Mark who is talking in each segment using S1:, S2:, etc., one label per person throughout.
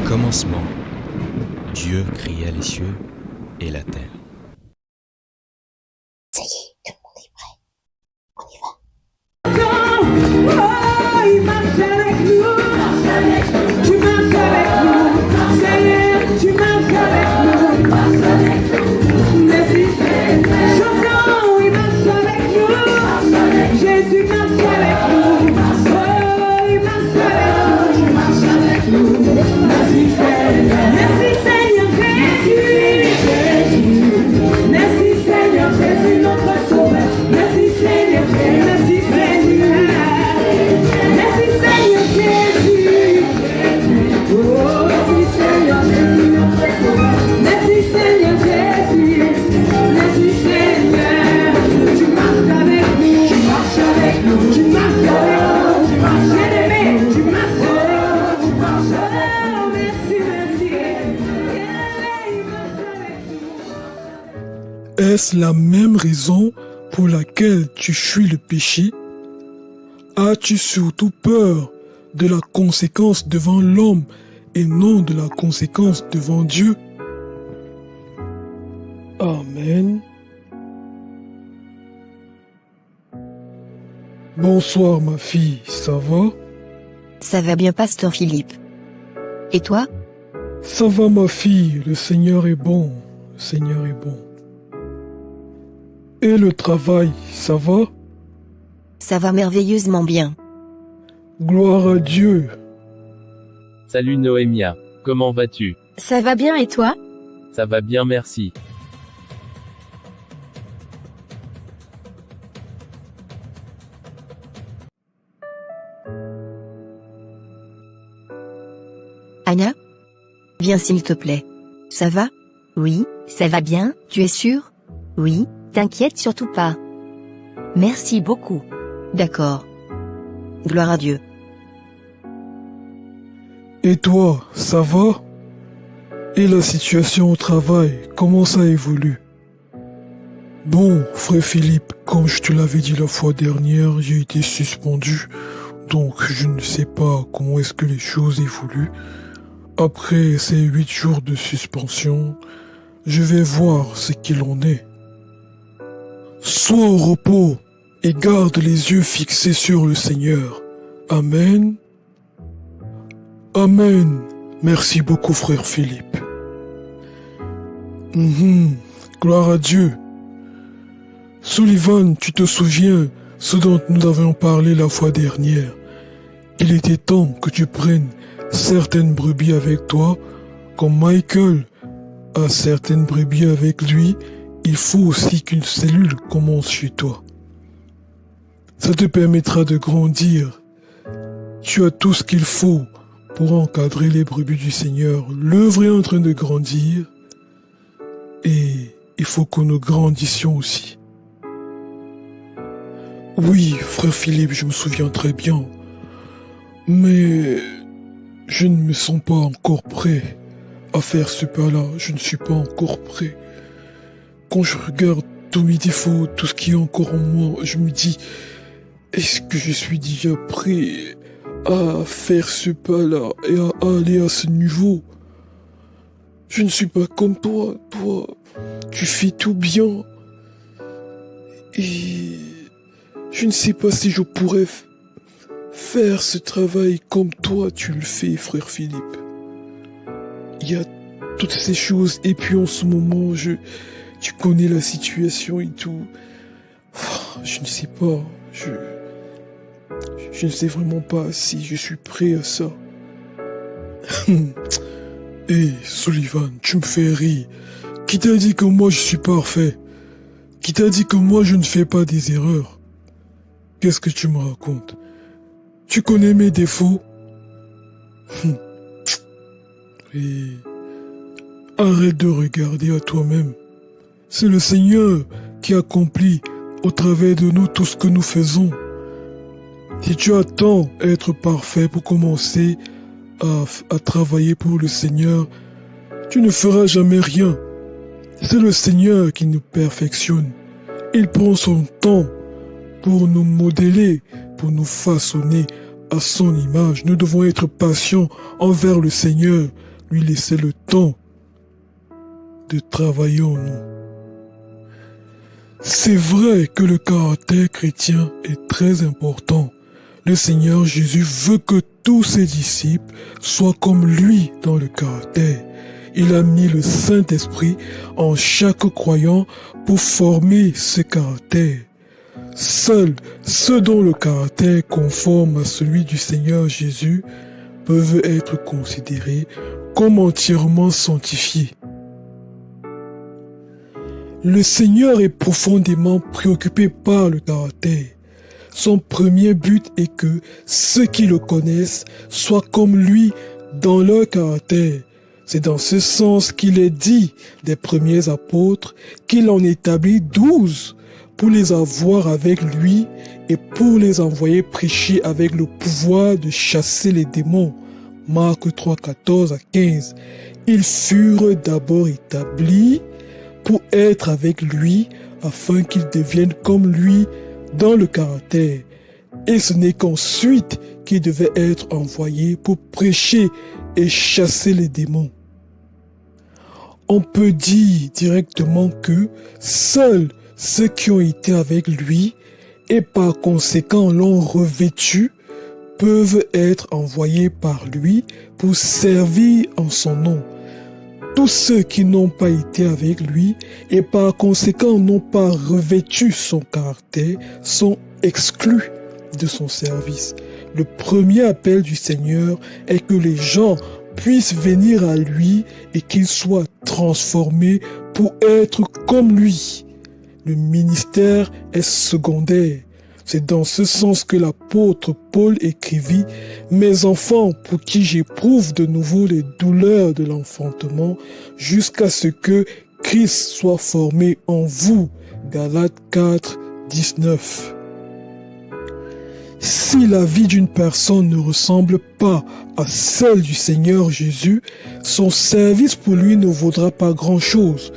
S1: commencement, Dieu créa les cieux et la terre.
S2: Ça y est, tout le monde est prêt. On y va.
S3: Oh, il marche avec nous. Tu marches avec nous. Seigneur, tu marches avec nous. Merci, Seigneur. Chantons, il marche avec nous. Jésus marche avec nous. Oh, il marche avec nous. Merci, Seigneur. Merci, Seigneur Jésus. Merci, Seigneur Jésus, notre Sauveur. Merci, Seigneur Jésus. Merci, Seigneur. Merci, Seigneur Jésus. Oh, merci, Seigneur Jésus, notre Sauveur. Merci, Seigneur Jésus. Merci, Seigneur. Tu marches avec nous. Tu marches avec nous. Tu marches avec nous. Tu marches bien-aimé. Tu marches avec nous. Tu marches avec nous. Oh, merci, merci. Il marche avec nous.
S4: Est-ce la même raison pour laquelle tu fuis le péché? As-tu surtout peur de la conséquence devant l'homme et non de la conséquence devant Dieu? Amen. Bonsoir ma fille, ça va?
S2: Ça va bien, Pasteur Philippe. Et toi?
S4: Ça va ma fille, le Seigneur est bon, le Seigneur est bon. Et le travail, ça va?
S2: Ça va merveilleusement bien.
S4: Gloire à Dieu.
S5: Salut Noémia, comment vas-tu?
S2: Ça va bien et toi?
S5: Ça va bien, merci.
S2: Anna? Viens s'il te plaît. Ça va? Oui, ça va bien, tu es sûr? Oui, t'inquiète surtout pas. Merci beaucoup. D'accord. Gloire à Dieu.
S4: Et toi, ça va? Et la situation au travail, comment ça évolue? Bon, frère Philippe, comme je te l'avais dit la fois dernière, j'ai été suspendu, donc je ne sais pas comment est-ce que les choses évoluent. Après ces 8 jours de suspension, je vais voir ce qu'il en est. Sois au repos et garde les yeux fixés sur le Seigneur. Amen. Amen. Merci beaucoup, frère Philippe. Gloire à Dieu. Sullivan, tu te souviens ce dont nous avions parlé la fois dernière? Il était temps que tu prennes certaines brebis avec toi, comme Michael a certaines brebis avec lui. Il faut aussi qu'une cellule commence chez toi. Ça te permettra de grandir. Tu as tout ce qu'il faut pour encadrer les brebis du Seigneur. L'œuvre est en train de grandir et il faut que nous grandissions aussi. Oui, frère Philippe, je me souviens très bien, mais je ne me sens pas encore prêt à faire ce pas-là. Je ne suis pas encore prêt. Quand je regarde tous mes défauts, tout ce qui est encore en moi, je me dis, est-ce que je suis déjà prêt à faire ce pas-là et à aller à ce niveau? Je ne suis pas comme toi. Toi, tu fais tout bien. Et je ne sais pas si je pourrais faire ce travail comme toi tu le fais, frère Philippe. Il y a toutes ces choses et puis en ce moment, tu connais la situation et tout. Je ne sais pas. Je ne sais vraiment pas si je suis prêt à ça. Hé, Sullivan, tu me fais rire. Qui t'a dit que moi je suis parfait? Qui t'a dit que moi je ne fais pas des erreurs? Qu'est-ce que tu me racontes? Tu connais mes défauts? Et arrête de regarder à toi-même. C'est le Seigneur qui accomplit au travers de nous tout ce que nous faisons. Si tu attends à être parfait pour commencer à travailler pour le Seigneur, tu ne feras jamais rien. C'est le Seigneur qui nous perfectionne. Il prend son temps pour nous modeler, pour nous façonner à son image. Nous devons être patients envers le Seigneur lui laisser le temps de travailler en nous. C'est vrai que le caractère chrétien est très important. Le Seigneur Jésus veut que tous ses disciples soient comme lui dans le caractère. Il a mis le Saint-Esprit en chaque croyant pour former ce caractère. Seuls ceux dont le caractère est conforme à celui du Seigneur Jésus peuvent être considérés comme entièrement sanctifiés. Le Seigneur est profondément préoccupé par le caractère. Son premier but est que ceux qui le connaissent soient comme lui dans leur caractère. C'est dans ce sens qu'il est dit des premiers apôtres qu'il en établit 12 pour les avoir avec lui et pour les envoyer prêcher avec le pouvoir de chasser les démons. Marc 3, 14 à 15. Ils furent d'abord établis pour être avec lui afin qu'ils deviennent comme lui dans le caractère. Et ce n'est qu'ensuite qu'ils devaient être envoyés pour prêcher et chasser les démons. On peut dire directement que seuls ceux qui ont été avec lui et par conséquent l'ont revêtu peuvent être envoyés par lui pour servir en son nom. Tous ceux qui n'ont pas été avec lui et par conséquent n'ont pas revêtu son caractère sont exclus de son service. Le premier appel du Seigneur est que les gens puissent venir à lui et qu'ils soient transformés pour être comme lui. Le ministère est secondaire. C'est dans ce sens que l'apôtre Paul écrivit « Mes enfants, pour qui j'éprouve de nouveau les douleurs de l'enfantement, jusqu'à ce que Christ soit formé en vous. » Galates 4, 19. Si la vie d'une personne ne ressemble pas à celle du Seigneur Jésus, son service pour lui ne vaudra pas grand-chose.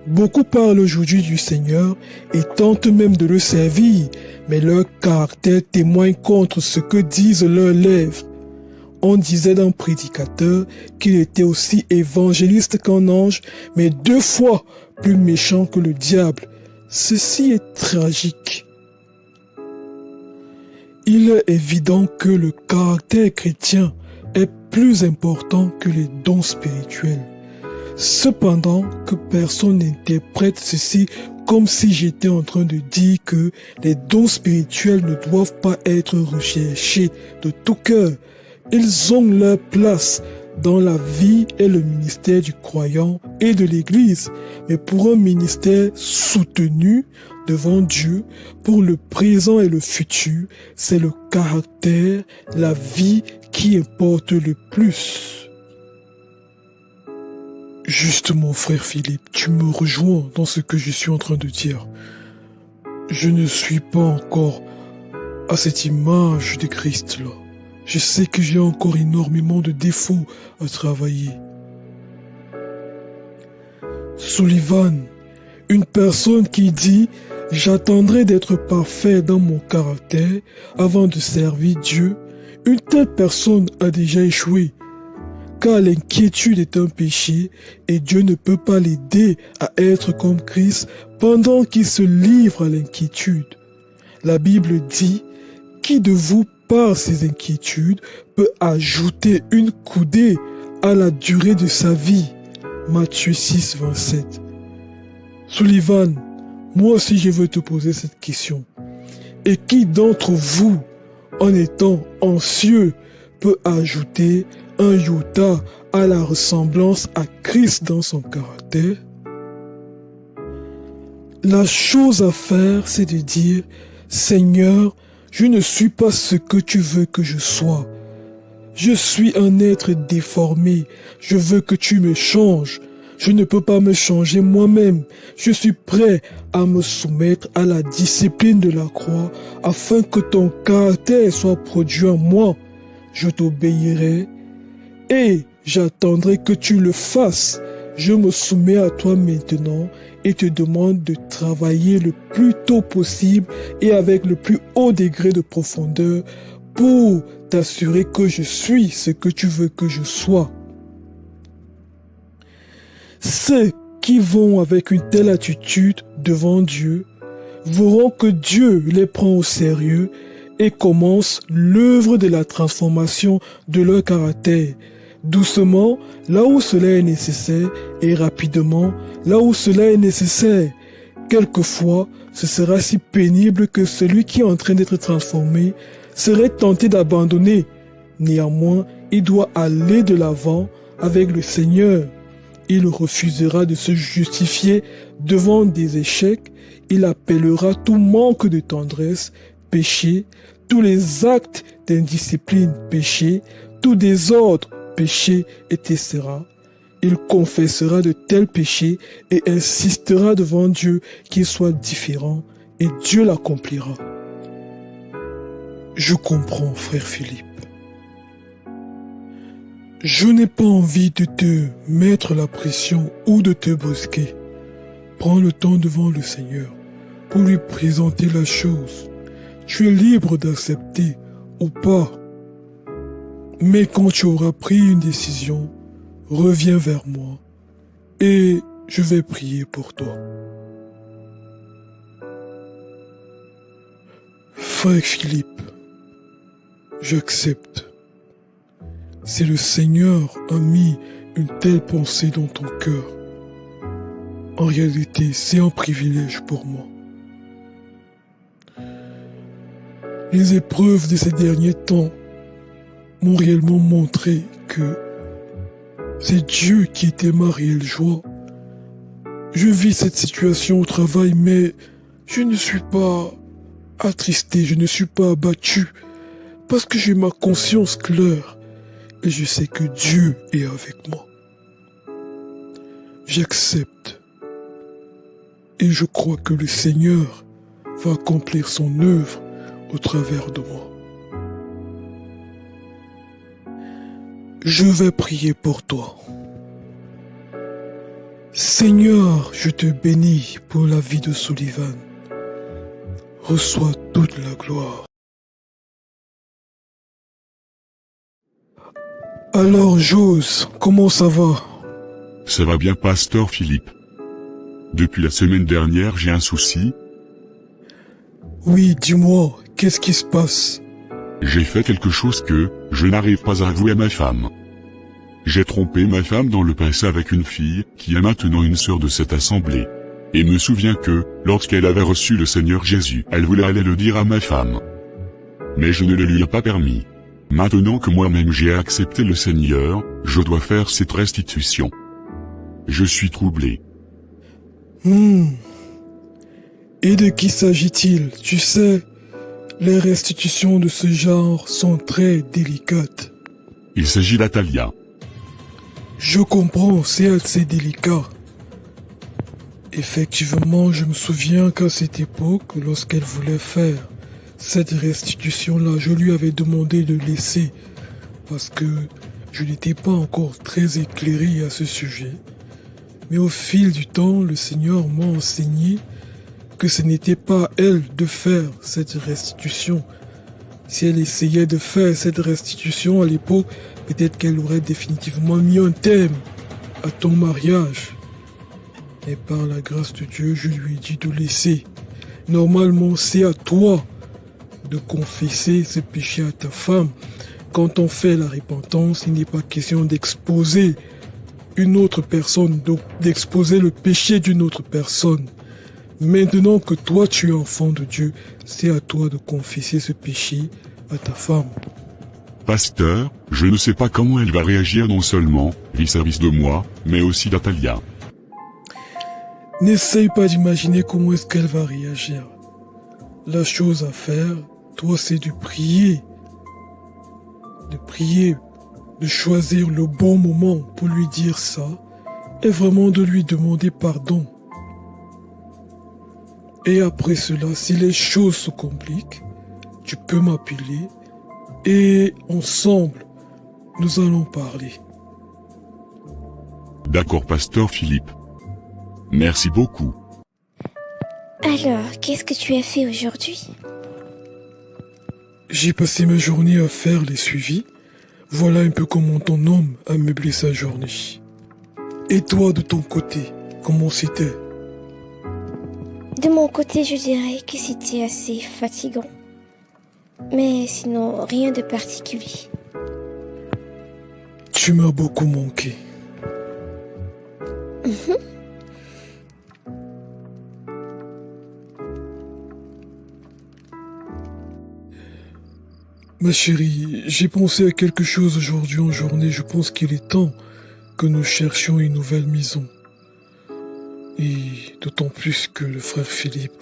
S4: Beaucoup parlent aujourd'hui du Seigneur et tentent même de le servir, mais leur caractère témoigne contre ce que disent leurs lèvres. On disait d'un prédicateur qu'il était aussi évangéliste qu'un ange, mais 2 fois plus méchant que le diable. Ceci est tragique. Il est évident que le caractère chrétien est plus important que les dons spirituels. Cependant, que personne n'interprète ceci comme si j'étais en train de dire que les dons spirituels ne doivent pas être recherchés de tout cœur. Ils ont leur place dans la vie et le ministère du croyant et de l'Église, mais pour un ministère soutenu devant Dieu, pour le présent et le futur, c'est le caractère, la vie qui importe le plus. Justement, frère Philippe, tu me rejoins dans ce que je suis en train de dire. Je ne suis pas encore à cette image de Christ-là. Je sais que j'ai encore énormément de défauts à travailler. Sullivan, une personne qui dit « J'attendrai d'être parfait dans mon caractère avant de servir Dieu », une telle personne a déjà échoué. Car l'inquiétude est un péché et Dieu ne peut pas l'aider à être comme Christ pendant qu'il se livre à l'inquiétude. La Bible dit « Qui de vous, par ses inquiétudes, peut ajouter une coudée à la durée de sa vie ?» Matthieu 6, 27. Sullivan, moi aussi je veux te poser cette question. Et qui d'entre vous, en étant anxieux, peut ajouter un iota à la ressemblance à Christ dans son caractère? La chose à faire, c'est de dire « Seigneur, je ne suis pas ce que tu veux que je sois. Je suis un être déformé. Je veux que tu me changes. Je ne peux pas me changer moi-même. Je suis prêt à me soumettre à la discipline de la croix afin que ton caractère soit produit en moi. Je t'obéirai et j'attendrai que tu le fasses. Je me soumets à toi maintenant et te demande de travailler le plus tôt possible et avec le plus haut degré de profondeur pour t'assurer que je suis ce que tu veux que je sois. Ceux qui vont avec une telle attitude devant Dieu verront que Dieu les prend au sérieux et commence l'œuvre de la transformation de leur caractère, doucement là où cela est nécessaire et rapidement là où cela est nécessaire. Quelquefois, ce sera si pénible que celui qui est en train d'être transformé serait tenté d'abandonner. Néanmoins, il doit aller de l'avant avec le Seigneur. Il refusera de se justifier devant des échecs. Il appellera tout manque de tendresse, péché, tous les actes d'indiscipline, péché, tout désordre, péché, etc. Il confessera de tels péchés et insistera devant Dieu qu'il soit différent et Dieu l'accomplira. Je comprends, frère Philippe. Je n'ai pas envie de te mettre la pression ou de te brusquer. Prends le temps devant le Seigneur pour lui présenter la chose. Tu es libre d'accepter ou pas. Mais quand tu auras pris une décision, reviens vers moi et je vais prier pour toi. Frère Philippe, j'accepte. Si le Seigneur a mis une telle pensée dans ton cœur, en réalité, c'est un privilège pour moi. Les épreuves de ces derniers temps m'ont réellement montré que c'est Dieu qui était ma réelle joie. Je vis cette situation au travail, mais je ne suis pas attristé, je ne suis pas abattu, parce que j'ai ma conscience claire et je sais que Dieu est avec moi. J'accepte et je crois que le Seigneur va accomplir son œuvre au travers de moi. Je vais prier pour toi. Seigneur, je te bénis pour la vie de Sullivan. Reçois toute la gloire. Alors, Jose, comment ça va?
S6: Ça va bien, pasteur Philippe. Depuis la semaine dernière, j'ai un souci.
S4: Oui, dis-moi, qu'est-ce qui se passe?
S6: J'ai fait quelque chose que je n'arrive pas à avouer à ma femme. J'ai trompé ma femme dans le passé avec une fille qui est maintenant une sœur de cette assemblée. Et me souviens que, lorsqu'elle avait reçu le Seigneur Jésus, elle voulait aller le dire à ma femme. Mais je ne le lui ai pas permis. Maintenant que moi-même j'ai accepté le Seigneur, je dois faire cette restitution. Je suis troublé.
S4: Et de qui s'agit-il? Tu sais, les restitutions de ce genre sont très délicates.
S6: Il s'agit d'Atalia.
S4: Je comprends, c'est assez délicat. Effectivement, je me souviens qu'à cette époque, lorsqu'elle voulait faire cette restitution-là, je lui avais demandé de laisser parce que je n'étais pas encore très éclairé à ce sujet. Mais au fil du temps, le Seigneur m'a enseigné que ce n'était pas à elle de faire cette restitution. Si elle essayait de faire cette restitution à l'époque, peut-être qu'elle aurait définitivement mis un terme à ton mariage. Et par la grâce de Dieu, je lui ai dit de laisser. Normalement, c'est à toi de confesser ce péché à ta femme. Quand on fait la repentance, il n'est pas question d'exposer une autre personne, donc d'exposer le péché d'une autre personne. Maintenant que toi tu es enfant de Dieu, c'est à toi de confesser ce péché à ta femme.
S6: Pasteur, je ne sais pas comment elle va réagir non seulement vis-à-vis de moi, mais aussi d'Atalia.
S4: N'essaye pas d'imaginer comment est-ce qu'elle va réagir. La chose à faire, toi, c'est de prier. De choisir le bon moment pour lui dire ça et vraiment de lui demander pardon. Et après cela, si les choses se compliquent, tu peux m'appeler et ensemble, nous allons parler.
S6: D'accord, pasteur Philippe. Merci beaucoup.
S7: Alors, qu'est-ce que tu as fait aujourd'hui?
S4: J'ai passé ma journée à faire les suivis. Voilà un peu comment ton homme a meublé sa journée. Et toi, de ton côté, comment c'était?
S7: De mon côté, je dirais que c'était assez fatigant. Mais sinon, rien de particulier.
S4: Tu m'as beaucoup manqué. Ma chérie, j'ai pensé à quelque chose aujourd'hui en journée. Je pense qu'il est temps que nous cherchions une nouvelle maison. Et d'autant plus que le frère Philippe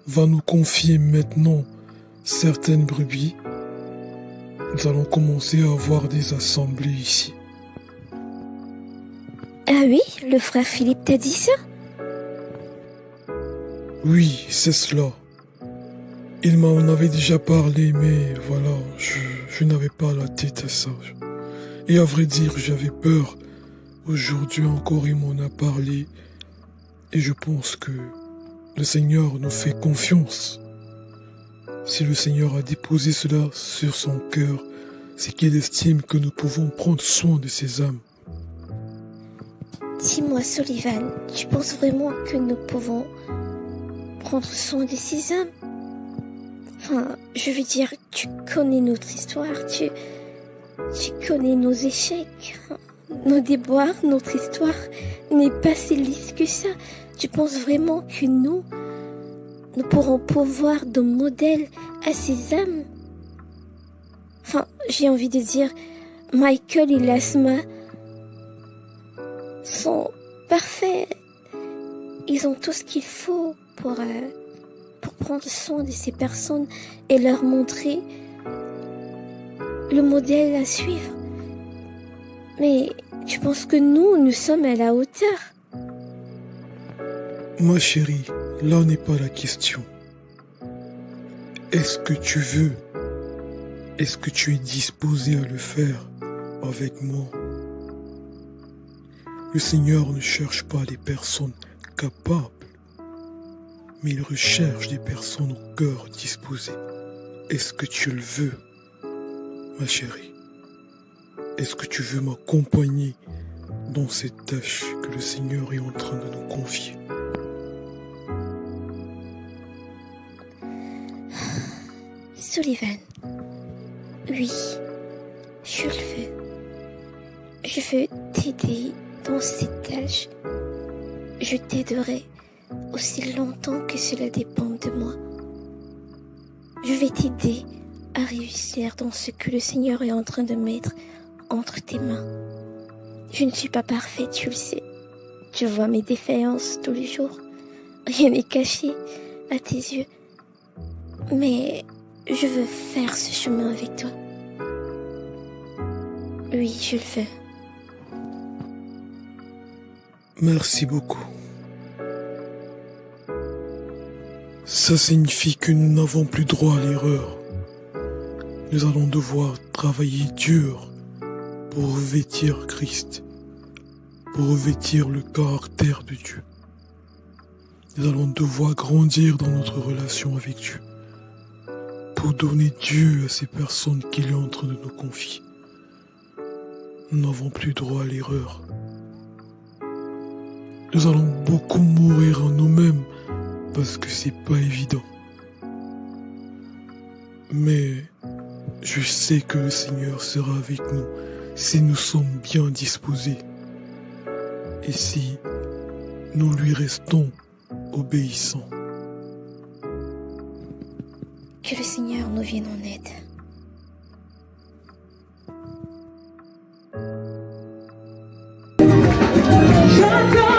S4: va nous confier maintenant certaines brebis. Nous allons commencer à avoir des assemblées ici.
S7: Ah oui, le frère Philippe t'a dit ça?
S4: Oui, c'est cela. Il m'en avait déjà parlé, mais voilà, je n'avais pas la tête à ça. Et à vrai dire, j'avais peur. Aujourd'hui encore, il m'en a parlé. Et je pense que le Seigneur nous fait confiance. Si le Seigneur a déposé cela sur son cœur, c'est qu'il estime que nous pouvons prendre soin de ces âmes.
S7: Dis-moi, Sullivan, tu penses vraiment que nous pouvons prendre soin de ces âmes? Enfin, je veux dire, tu connais notre histoire, tu connais nos échecs, nos déboires, notre histoire n'est pas si lisse que ça. Tu penses vraiment que nous pourrons pourvoir de modèles à ces âmes? Enfin, j'ai envie de dire, Michael et Lasma sont parfaits. Ils ont tout ce qu'il faut pour prendre soin de ces personnes et leur montrer le modèle à suivre. Mais tu penses que nous sommes à la hauteur?
S4: Ma chérie, là n'est pas la question. Est-ce que tu veux? Est-ce que tu es disposé à le faire avec moi? Le Seigneur ne cherche pas des personnes capables, mais il recherche des personnes au cœur disposé. Est-ce que tu le veux, ma chérie? Est-ce que tu veux m'accompagner dans cette tâche que le Seigneur est en train de nous confier?
S7: Sullivan, oui, je le veux. Je veux t'aider dans cette tâche. Je t'aiderai aussi longtemps que cela dépend de moi. Je vais t'aider à réussir dans ce que le Seigneur est en train de mettre entre tes mains. Je ne suis pas parfaite, tu le sais. Tu vois mes défaillances tous les jours. Rien n'est caché à tes yeux. Mais je veux faire ce chemin avec toi. Oui, je le veux.
S4: Merci beaucoup. Ça signifie que nous n'avons plus droit à l'erreur. Nous allons devoir travailler dur pour revêtir Christ, pour revêtir le caractère de Dieu. Nous allons devoir grandir dans notre relation avec Dieu, pour donner Dieu à ces personnes qu'il est en train de nous confier. Nous n'avons plus droit à l'erreur. Nous allons beaucoup mourir en nous-mêmes parce que c'est pas évident. Mais je sais que le Seigneur sera avec nous si nous sommes bien disposés et si nous lui restons obéissants.
S7: Que le Seigneur nous vienne en aide.
S3: J'entends